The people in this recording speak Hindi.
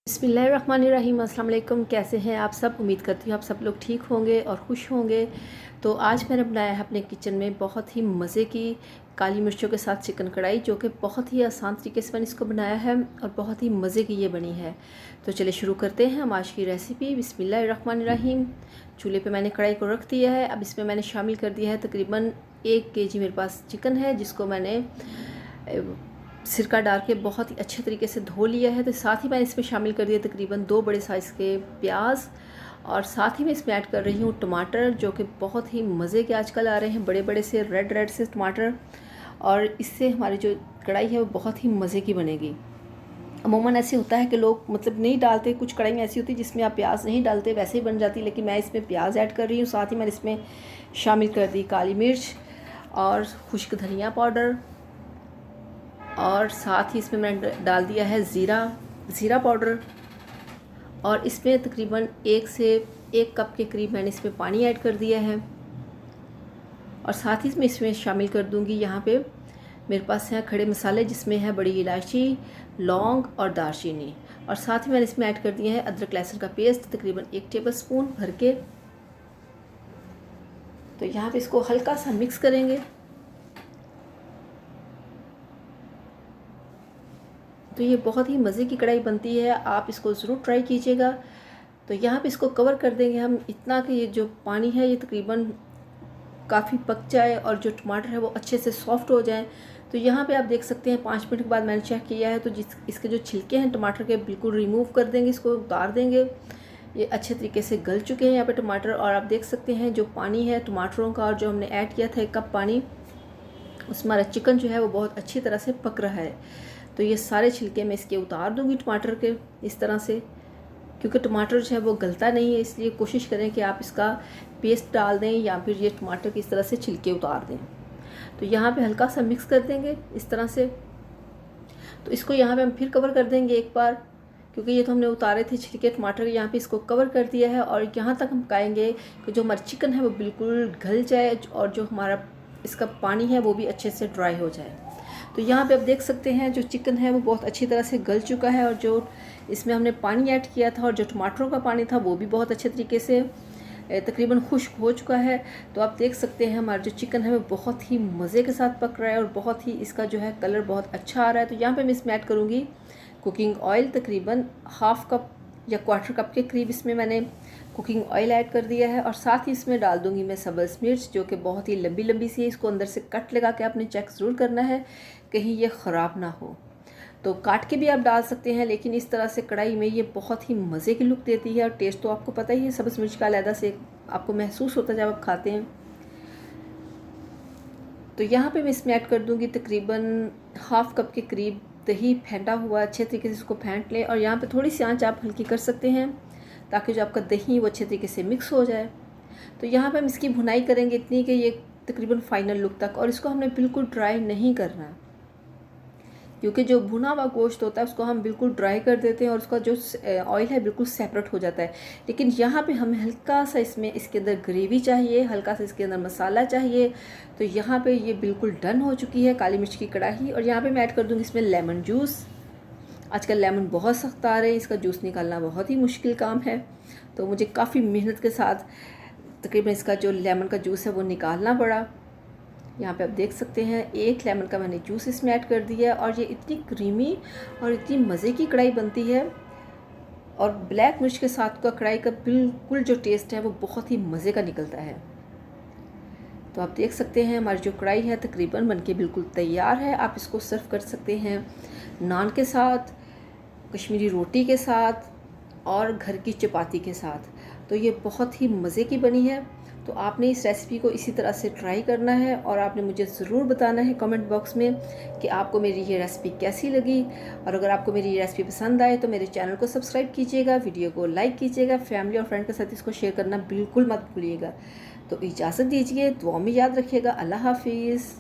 बिस्मिल्लाहिर्रहमानिर्रहीम। अस्सलाम वालेकुम। कैसे हैं आप सब? उम्मीद करती हूँ आप सब लोग ठीक होंगे और खुश होंगे। तो आज मैंने बनाया है अपने किचन में बहुत ही मज़े की काली मिर्चों के साथ चिकन कढ़ाई, जो कि बहुत ही आसान तरीके से मैंने इसको बनाया है और बहुत ही मज़े की ये बनी है। तो चलिए शुरू करते हैं हम आज की रेसिपी। बिस्मिल्लाहिर्रहमानिर्रहीम। चूल्हे पे मैंने कढ़ाई को रख दिया है। अब इसमें मैंने शामिल कर दिया है तकरीबन 1 केजी मेरे पास चिकन है, जिसको मैंने सिरका डाल के बहुत ही अच्छे तरीके से धो लिया है। तो साथ ही मैंने इसमें शामिल कर दिया तकरीबन 2 बड़े साइज़ के प्याज, और साथ ही मैं इसमें ऐड कर रही हूँ टमाटर, जो कि बहुत ही मज़े के आजकल आ रहे हैं, बड़े बड़े से रेड से टमाटर। और इससे हमारी जो कढ़ाई है वो बहुत ही मज़े की बनेगी। अमूमन ऐसे होता है कि लोग मतलब नहीं डालते, कुछ कढ़ाई ऐसी होती है जिसमें आप प्याज नहीं डालते, वैसे ही बन जाती, लेकिन मैं इसमें प्याज ऐड कर रही हूँ। साथ ही मैंने इसमें शामिल कर दी काली मिर्च और खुश्क धनिया पाउडर, और साथ ही इसमें मैंने डाल दिया है ज़ीरा पाउडर। और इसमें तकरीबन 1 से 1 कप के करीब मैंने इसमें पानी ऐड कर दिया है। और साथ ही इसमें शामिल कर दूंगी, यहाँ पे मेरे पास हैं खड़े मसाले, जिसमें है बड़ी इलायची, लौंग और दालचीनी। और साथ ही मैंने इसमें ऐड कर दिया है अदरक लहसुन का पेस्ट, तकरीबन 1 टेबलस्पून भर के। तो यहाँ पे इसको हल्का सा मिक्स करेंगे। तो ये बहुत ही मज़े की कढ़ाई बनती है, आप इसको ज़रूर ट्राई कीजिएगा। तो यहाँ पे इसको कवर कर देंगे हम इतना कि ये जो पानी है ये तकरीबन काफ़ी पक जाए और जो टमाटर है वो अच्छे से सॉफ्ट हो जाए। तो यहाँ पे आप देख सकते हैं 5 मिनट के बाद मैंने चेक किया है, तो इसके जो छिलके हैं टमाटर के बिल्कुल रिमूव कर देंगे, इसको उतार देंगे। ये अच्छे तरीके से गल चुके हैं यहाँ पे टमाटर। और आप देख सकते हैं जो पानी है टमाटरों का, और जो हमने ऐड किया था 1 कप पानी, उसमें हमारा चिकन जो है वो बहुत अच्छी तरह से पक रहा है। तो ये सारे छिलके मैं इसके उतार दूंगी टमाटर के इस तरह से, क्योंकि टमाटर जो है वो गलता नहीं है, इसलिए कोशिश करें कि आप इसका पेस्ट डाल दें या फिर ये टमाटर की इस तरह से छिलके उतार दें। तो यहाँ पे हल्का सा मिक्स कर देंगे इस तरह से। तो इसको यहाँ पे हम फिर कवर कर देंगे एक बार, क्योंकि ये तो हमने उतारे थे छिलके टमाटर के। यहाँ पे इसको कवर कर दिया है और यहाँ तक हम पकाएंगे कि जो हमारा चिकन है वो बिल्कुल घल जाए और जो हमारा इसका पानी है वो भी अच्छे से ड्राई हो जाए। तो यहाँ पे आप देख सकते हैं जो चिकन है वो बहुत अच्छी तरह से गल चुका है, और जो इसमें हमने पानी ऐड किया था और जो टमाटरों का पानी था वो भी बहुत अच्छे तरीके से तकरीबन खुश्क हो चुका है। तो आप देख सकते हैं हमारा जो चिकन है वो बहुत ही मज़े के साथ पक रहा है और बहुत ही इसका जो है कलर बहुत अच्छा आ रहा है। तो यहाँ पे मैं इसमें ऐड करूँगी कुकिंग ऑयल, तकरीबन 1/2 कप या 1/4 कप के करीब इसमें मैंने कुकिंग ऑयल ऐड कर दिया है। और साथ ही इसमें डाल दूंगी मैं सब्ज़ मिर्च, जो कि बहुत ही लंबी लंबी सी है। इसको अंदर से कट लगा के आपने चेक ज़रूर करना है कहीं ये ख़राब ना हो। तो काट के भी आप डाल सकते हैं, लेकिन इस तरह से कढ़ाई में ये बहुत ही मज़े की लुक देती है। और टेस्ट तो आपको पता ही है, सब्ज़ मिर्च का अलहदा से आपको महसूस होता है जब आप खाते हैं। तो यहाँ पे मैं इसमें ऐड कर दूँगी तकरीबन 1/2 कप के करीब दही फेंटा हुआ, अच्छे तरीके से इसको फेंट लें। और यहाँ पे थोड़ी सी आंच आप हल्की कर सकते हैं ताकि जो आपका दही वो अच्छे तरीके से मिक्स हो जाए। तो यहाँ पे हम इसकी भुनाई करेंगे इतनी कि ये तकरीबन फाइनल लुक तक, और इसको हमने बिल्कुल ड्राई नहीं करना, क्योंकि जो भुना हुआ गोश्त होता है उसको हम बिल्कुल ड्राई कर देते हैं और उसका जो ऑयल है बिल्कुल सेपरेट हो जाता है। लेकिन यहाँ पे हमें हल्का सा इसके अंदर ग्रेवी चाहिए, हल्का सा इसके अंदर मसाला चाहिए। तो यहाँ पे ये बिल्कुल डन हो चुकी है काली मिर्च की कढ़ाई। और यहाँ पे मैं ऐड कर दूँगी इसमें लेमन जूस। आजकल लेमन बहुत सख्त आ रहे हैं, इसका जूस निकालना बहुत ही मुश्किल काम है, तो मुझे काफ़ी मेहनत के साथ तकरीबन इसका जो लेमन का जूस है वो निकालना पड़ा। यहाँ पे आप देख सकते हैं 1 लेमन का मैंने जूस इसमें ऐड कर दिया है। और ये इतनी क्रीमी और इतनी मज़े की कढ़ाई बनती है, और ब्लैक मिर्च के साथ का कढ़ाई का बिल्कुल जो टेस्ट है वो बहुत ही मज़े का निकलता है। तो आप देख सकते हैं हमारी जो कढ़ाई है तकरीबन बनके बिल्कुल तैयार है। आप इसको सर्व कर सकते हैं नान के साथ, कश्मीरी रोटी के साथ और घर की चपाती के साथ। तो ये बहुत ही मज़े की बनी है। तो आपने इस रेसिपी को इसी तरह से ट्राई करना है, और आपने मुझे ज़रूर बताना है कमेंट बॉक्स में कि आपको मेरी ये रेसिपी कैसी लगी। और अगर आपको मेरी ये रेसिपी पसंद आए तो मेरे चैनल को सब्सक्राइब कीजिएगा, वीडियो को लाइक कीजिएगा, फैमिली और फ्रेंड के साथ इसको शेयर करना बिल्कुल मत भूलिएगा। तो इजाज़त दीजिए, दुआ में याद रखिएगा। अल्लाह हाफिज़।